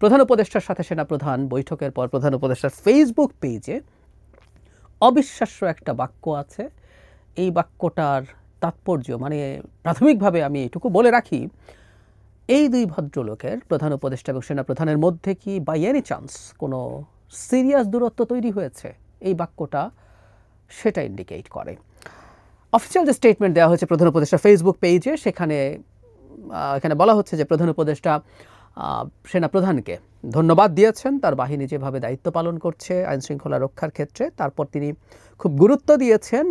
প্রধান উপদেষ্টার সাথে সেনাপ্রধান বৈঠকের পর প্রধান উপদেষ্টার ফেসবুক পেজে অবিশ্বাস্য একটা বাক্য আছে। এই বাক্যটার তাৎপর্য মানে প্রাথমিকভাবে আমি এটুকু বলে রাখি, এই দুই ভদ্রলোকের প্রধান উপদেষ্টা এবং সেনাপ্রধানের মধ্যে কি বাই এনি চান্স কোনো সিরিয়াস দূরত্ব তৈরি হয়েছে? এই বাক্যটা সেটা ইন্ডিকেট করে। অফিসিয়াল যে স্টেটমেন্ট দেওয়া হয়েছে প্রধান উপদেষ্টা ফেসবুক পেজে, এখানে বলা হচ্ছে যে প্রধান উপদেষ্টা সেনাপ্রধানকে ধন্যবাদ দিয়েছেন তার বাহিনী যেভাবে দায়িত্ব পালন করছে আইনশৃঙ্খলা রক্ষার ক্ষেত্রে। তারপর তিনি খুব গুরুত্ব দিয়েছেন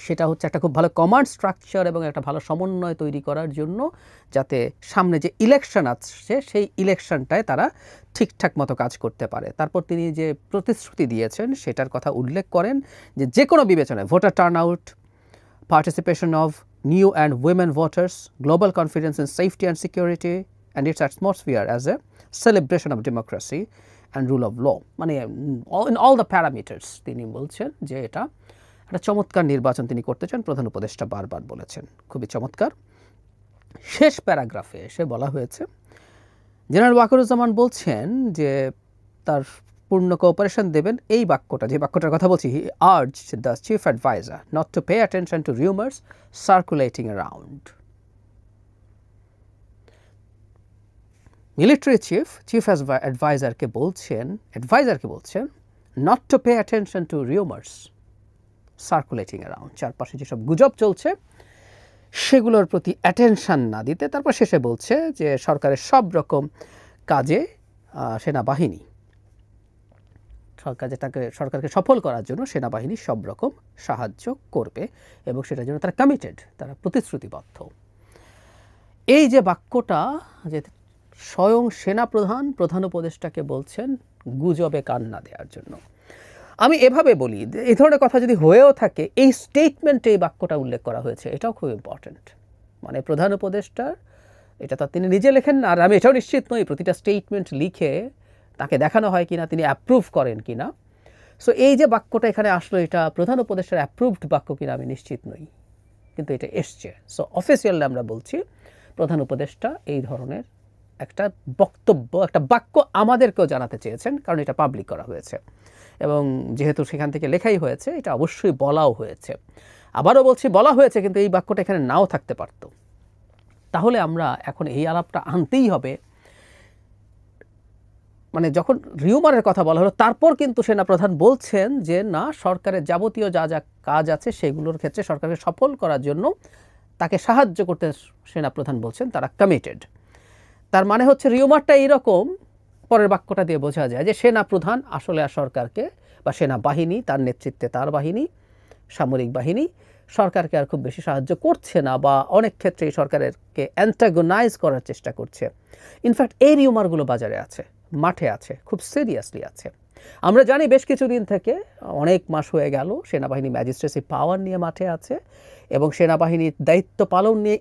সেটা হচ্ছে একটা খুব ভালো কমান্ড স্ট্রাকচার এবং একটা ভালো সমন্বয় তৈরি করার জন্য, যাতে সামনে যে ইলেকশন আসছে সেই ইলেকশনটায় তারা ঠিকঠাক মতো কাজ করতে পারে। তারপর তিনি যে প্রতিশ্রুতি দিয়েছেন সেটার কথা উল্লেখ করেন যে কোনো বিবেচনায় voter turn out, participation of new and women voters, global confidence in safety and security and its atmosphere as a celebration of democracy and rule of law, মানে ইন অল দ্য প্যারামিটার্স তিনি বলছেন যে এটা একটা চমৎকার নির্বাচন তিনি করতে চান। প্রধান উপদেষ্টা বারবার বলেছেন, খুবই চমৎকার। শেষ প্যারাগ্রাফে এসে বলা হয়েছে, জেনারেল ওয়াকারুজ্জামান বলছেন যে তার পূর্ণ কোঅপারেশন দেবেন। এই বাক্যটা, যে বাক্যটার কথা বলছি, he urged the chief adviser not to pay attention to rumours circulating around. Military chief অ্যাডভাইজারকে বলছেন not to pay attention to rumours circulating around, চারপাশে যেসব গুজব চলছে সেগুলোর প্রতি অ্যাটেনশন না দিতে। তারপর শেষে বলছে যে সরকারের সব রকম কাজে সেনাবাহিনী, সরকারকে সফল করার জন্য সেনাবাহিনী সব রকম সাহায্য করবে এবং সেটার জন্য তারা কমিটেড, তারা প্রতিশ্রুতিবদ্ধ। এই যে বাক্যটা, যে স্বয়ং সেনাপ্রধান প্রধান উপদেষ্টাকে বলছেন গুজবে কান না দেওয়ার জন্য, আমি এভাবে বলি, এই ধরনের কথা যদি হয়েও থাকে, এই স্টেটমেন্টে এই বাক্যটা উল্লেখ করা হয়েছে, এটাও খুব ইম্পর্ট্যান্ট। মানে প্রধান উপদেষ্টার, এটা তো তিনি নিজে লেখেন না, আর আমি এটাও নিশ্চিত নই প্রতিটা স্টেটমেন্ট লিখে তাকে দেখানো হয় কিনা, তিনি অ্যাপ্রুভ করেন কিনা। সো এই যে বাক্যটা এখানে আসলো, এটা প্রধান উপদেষ্টার অ্যাপ্রুভড বাক্য কিনা আমি নিশ্চিত নই, কিন্তু এটা এসছে। সো অফিসিয়ালি আমরা বলছি প্রধান উপদেষ্টা এই ধরনের একটা বক্তব্য, একটা বাক্য আমাদেরকেও জানাতে চেয়েছেন, কারণ এটা পাবলিক করা হয়েছে এবং যেহেতু সেখান থেকে লেখাই হয়েছে, এটা অবশ্যই বলাও হয়েছে। আবারও বলছি, বলা হয়েছে, কিন্তু এই বাক্যটা এখানে নাও থাকতে পারত। তাহলে আমরা এখন এই আলাপটা আনতেই হবে, মানে যখন রিউমারের কথা বলা হলো, তারপর কিন্তু সেনাপ্রধান বলছেন যে না, সরকারের যাবতীয় যা যা কাজ আছে সেগুলোর ক্ষেত্রে সরকারকে সফল করার জন্য তাকে সাহায্য করতে সেনাপ্রধান বলছেন তারা কমিটেড। তার মানে হচ্ছে রিউমারটা এইরকম, পরের বাক্যটা দিয়ে বোঝা যায় যে সেনাপ্রধান আসলে আর সরকারকে বা সেনাবাহিনী, তার নেতৃত্বে তার বাহিনী, সামরিক বাহিনী সরকারকে আর খুব বেশি সাহায্য করছে না, বা অনেক ক্ষেত্রেই সরকারকে অ্যান্টাগোনাইজ করার চেষ্টা করছে। ইনফ্যাক্ট এই রিউমারগুলো বাজারে আছে, মাঠে আছে, খুব সিরিয়াসলি আছে। আমরা জানি বেশ কিছুদিন থেকে, অনেক মাস হয়ে গেল, সেনাবাহিনী ম্যাজিস্ট্রেসি পাওয়ার নিয়ে মাঠে আছে এবং সেনাবাহিনীর দায়িত্ব পালন নিয়ে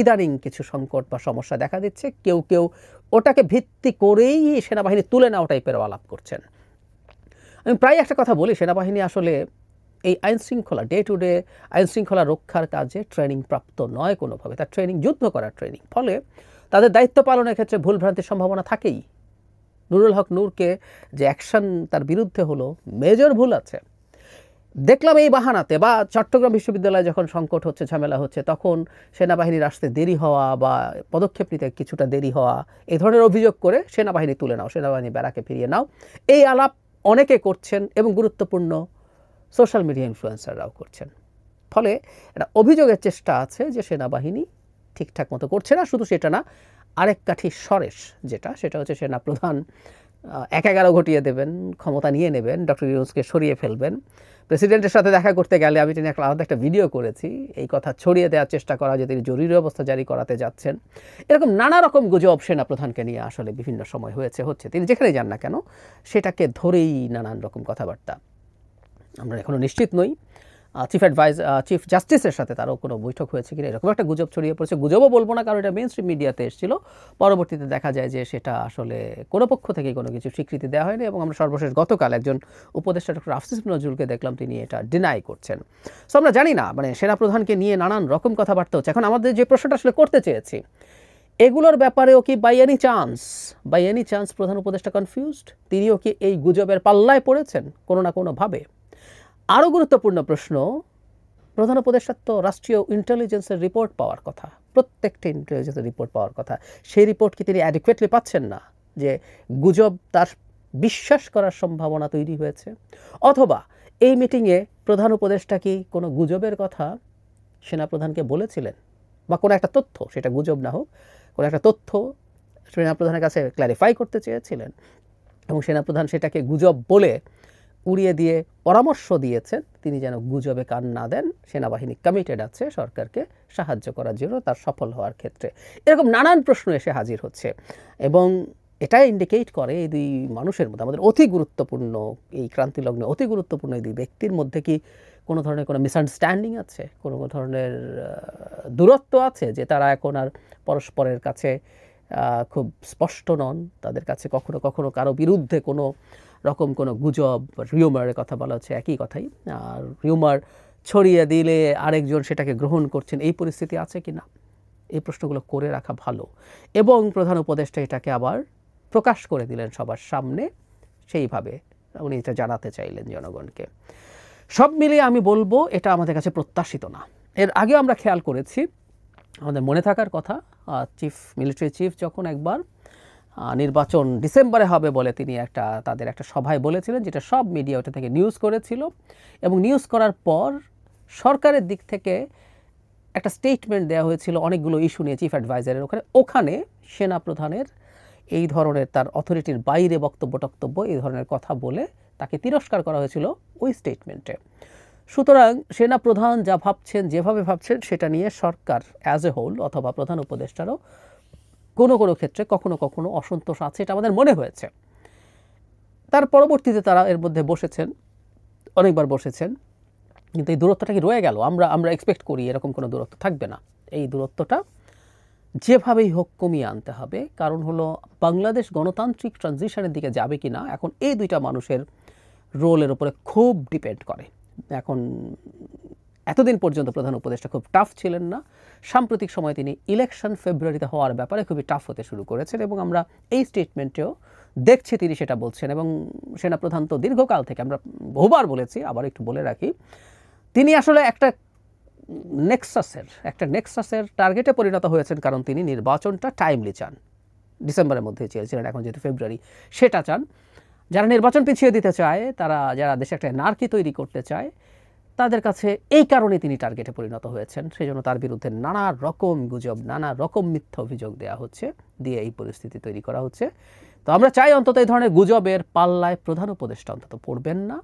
ইদানিং কিছু সংকট বা সমস্যা দেখা দিচ্ছে। কেউ ওটাকে ভিত্তি করেই সেনাবাহিনী তুলে নেওয়া টাইপের আলাপ করছেন। আমি প্রায় একটা কথা বলি, সেনাবাহিনী আসলে এই আইনশৃঙ্খলা, ডে টু ডে আইনশৃঙ্খলা রক্ষার কাজে ট্রেনিং প্রাপ্ত নয় কোনোভাবে। তার ট্রেনিং যুদ্ধ করার ট্রেনিং, ফলে তাদের দায়িত্ব পালনের ক্ষেত্রে ভুলভ্রান্তির সম্ভাবনা থাকেই। নুরুল হক নূরকে যে অ্যাকশন তার বিরুদ্ধে হলো, মেজর ভুল আছে। দেখলাম এই বাহানাতে, বা চট্টগ্রাম বিশ্ববিদ্যালয়ে যখন সংকট হচ্ছে, ঝামেলা হচ্ছে, তখন সেনাবাহিনীর আসতে দেরি হওয়া বা পদক্ষেপ নিতে কিছুটা দেরি হওয়া, এই ধরনের অভিযোগ করে সেনাবাহিনী তুলে নাও, সেনাবাহিনী ব্যারাকে ফিরিয়ে নাও, এই আলাপ অনেকে করছেন এবং গুরুত্বপূর্ণ সোশ্যাল মিডিয়া ইনফ্লুয়েন্সাররাও করছেন। ফলে একটা অভিযোগের চেষ্টা আছে যে সেনাবাহিনী ঠিকঠাক মতো করছে না। শুধু সেটা না, আরেক কাঠি সরেস সেটা হচ্ছে সেনাপ্রধান ১-১১ ঘটিয়ে দেবেন, ক্ষমতা নিয়ে নেবেন, ডক্টর ইউনূসকে সরিয়ে ফেলবেন। প্রেসিডেন্টের সাথে দেখা করতে গেলে আমি তিনি আলাদা একটা ভিডিও করেছি, এই কথা ছড়িয়ে দেওয়ার চেষ্টা করা যে তিনি জরুরি অবস্থা জারি করাতে যাচ্ছেন। এরকম নানা রকম গুজব সেনাপ্রধানকে নিয়ে আসলে বিভিন্ন সময় হচ্ছে। তিনি যেখানেই যান না কেন সেটাকে ধরেই নানান রকম কথাবার্তা। আমরা এখনও নিশ্চিত নই চিফ জাস্টিসের সাথে তারও কোনো বৈঠক হয়েছে কিনা, এরকম একটা গুজব ছড়িয়ে পড়েছে। গুজবও বলবো না, কারণ এটা মেইন স্ট্রিম মিডিয়াতে এসেছিল। পরবর্তীতে দেখা যায় যে সেটা আসলে কোনো পক্ষ থেকেই কোনো কিছু স্বীকৃতি দেওয়া হয়নি, এবং আমরা সর্বশেষ গতকাল একজন উপদেষ্টা ডক্টর আফসিস নজরুলকে দেখলাম, তিনি এটা ডিনাই করছেন। সো আমরা জানি না, মানে সেনাপ্রধানকে নিয়ে নানান রকম কথাবার্তা হচ্ছে। এখন আমাদের যে প্রশ্নটা আসলে করতে চেয়েছি, এগুলোর ব্যাপারেও কি বাই এনি চান্স প্রধান উপদেষ্টা কনফিউজড? তিনিও কি এই গুজবের পাল্লায় পড়েছেন কোনো না কোনোভাবে? আরও গুরুত্বপূর্ণ প্রশ্ন, প্রধান উপদেষ্টার তো রাষ্ট্রীয় ইন্টেলিজেন্সের রিপোর্ট পাওয়ার কথা, প্রত্যেকটা ইন্টেলিজেন্সের রিপোর্ট পাওয়ার কথা। সেই রিপোর্ট কি তিনি অ্যাডিকুয়েটলি পাচ্ছেন না যে গুজব তার বিশ্বাস করার সম্ভাবনা তৈরি হয়েছে? অথবা এই মিটিংয়ে প্রধান উপদেষ্টা কি কোনো গুজবের কথা সেনাপ্রধানকে বলেছিলেন, বা কোনো একটা তথ্য, সেটা গুজব না হোক, কোনো একটা তথ্য সেনাপ্রধানের কাছে ক্ল্যারিফাই করতে চেয়েছিলেন এবং সেনাপ্রধান সেটাকে গুজব বলে উড়িয়ে দিয়ে পরামর্শ দিয়েছেন তিনি যেন গুজবে কান না দেন, সেনাবাহিনী কমিটেড আছে সরকারকে সাহায্য করার জন্য তার সফল হওয়ার ক্ষেত্রে। এরকম নানান প্রশ্ন এসে হাজির হচ্ছে এবং এটাই ইন্ডিকেট করে এই দুই মানুষের মধ্যে, আমাদের অতি গুরুত্বপূর্ণ এই ক্রান্তিলগ্নে অতি গুরুত্বপূর্ণ এই দুই ব্যক্তির মধ্যে কি কোনো ধরনের কোনো মিসআন্ডারস্ট্যান্ডিং আছে, কোনো ধরনের দূরত্ব আছে যে তারা এখন আর পরস্পরের কাছে খুব স্পষ্ট নন, তাদের কাছে কখনো কখনো কারো বিরুদ্ধে কোনো রকম কোনো গুজব রিউমারের কথা বলা হচ্ছে, একই কথাই, আর রিউমার ছড়িয়ে দিলে আরেকজন সেটাকে গ্রহণ করছেন, এই পরিস্থিতি আছে কি না, এই প্রশ্নগুলো করে রাখা ভালো। এবং প্রধান উপদেষ্টা এটাকে আবার প্রকাশ করে দিলেন সবার সামনে, সেইভাবে উনি এটা জানাতে চাইলেন জনগণকে। সব মিলিয়ে আমি বলবো এটা আমাদের কাছে প্রত্যাশিত না। এর আগেও আমরা খেয়াল করেছি, আমাদের মনে থাকার কথা, মিলিটারি চিফ যখন একবার নির্বাচন ডিসেম্বরে হবে বলে তিনি তাদের একটা সভায় বলেছিলেন, যেটা সব মিডিয়া ওটা থেকে নিউজ করেছিল, এবং নিউজ করার পর সরকারের দিক থেকে একটা স্টেটমেন্ট দেওয়া হয়েছিল অনেকগুলো ইস্যু নিয়ে চিফ অ্যাডভাইজারের ওখানে সেনাপ্রধানের এই ধরনের তার অথরিটির বাইরে বক্তব্য এই ধরনের কথা বলে তাকে তিরস্কার করা হয়েছিল ওই স্টেটমেন্টে। সুতরাং সেনাপ্রধান যা ভাবছেন, যেভাবে ভাবছেন, সেটা নিয়ে সরকার অ্যাজ এ হোল অথবা প্রধান উপদেষ্টারও কোনো কোনো ক্ষেত্রে কখনো কখনো অসন্তোষ আছে, এটা আমাদের মনে হয়েছে। তার পরবর্তীতে তারা এর মধ্যে বসেছেন, অনেকবার বসেছেন, কিন্তু এই দূরত্বটা কি রয়ে গেল? আমরা এক্সপেক্ট করি এরকম কোনো দূরত্ব থাকবে না। এই দূরত্বটা যেভাবেই হোক কমিয়ে আনতে হবে, কারণ হলো বাংলাদেশ গণতান্ত্রিক ট্রানজিশনের দিকে যাবে কি না এখন এই দুইটা মানুষের রোলের উপরে খুব ডিপেন্ড করে। এখন এতদিন পর্যন্ত প্রধান উপদেষ্টা খুব টাফ ছিলেন না, সাম্প্রতিক সময়ে তিনি ইলেকশন ফেব্রুয়ারিতে হওয়ার ব্যাপারে খুবই টাফ হতে শুরু করেছেন এবং আমরা এই স্টেটমেন্টেও দেখছি তিনি সেটা বলছেন। এবং সেনাপ্রধান তো দীর্ঘকাল থেকে, আমরা বহুবার বলেছি, আবার একটু বলে রাখি, তিনি আসলে একটা নেক্সাসের টার্গেটে পরিণত হয়েছেন, কারণ তিনি নির্বাচনটা টাইমলি চান, ডিসেম্বরের মধ্যে চেয়েছিলেন, এখন যেহেতু ফেব্রুয়ারি সেটা চান। যারা নির্বাচন পিছিয়ে দিতে চায়, যারা দেশে একটা নারকি তৈরি করতে চায়, তাদের কাছে এই কারণে তিনি টার্গেটে পরিণত হয়েছেন। সেই জন্য তার বিরুদ্ধে নানা রকম গুজব, নানা রকম মিথ্যা অভিযোগ দেওয়া হচ্ছে, দিয়ে এই পরিস্থিতি তৈরি করা হচ্ছে। তো আমরা চাই অন্তত এই ধরনের গুজবের পাল্লায় প্রধান উপদেষ্টা অন্তত পড়বেন না।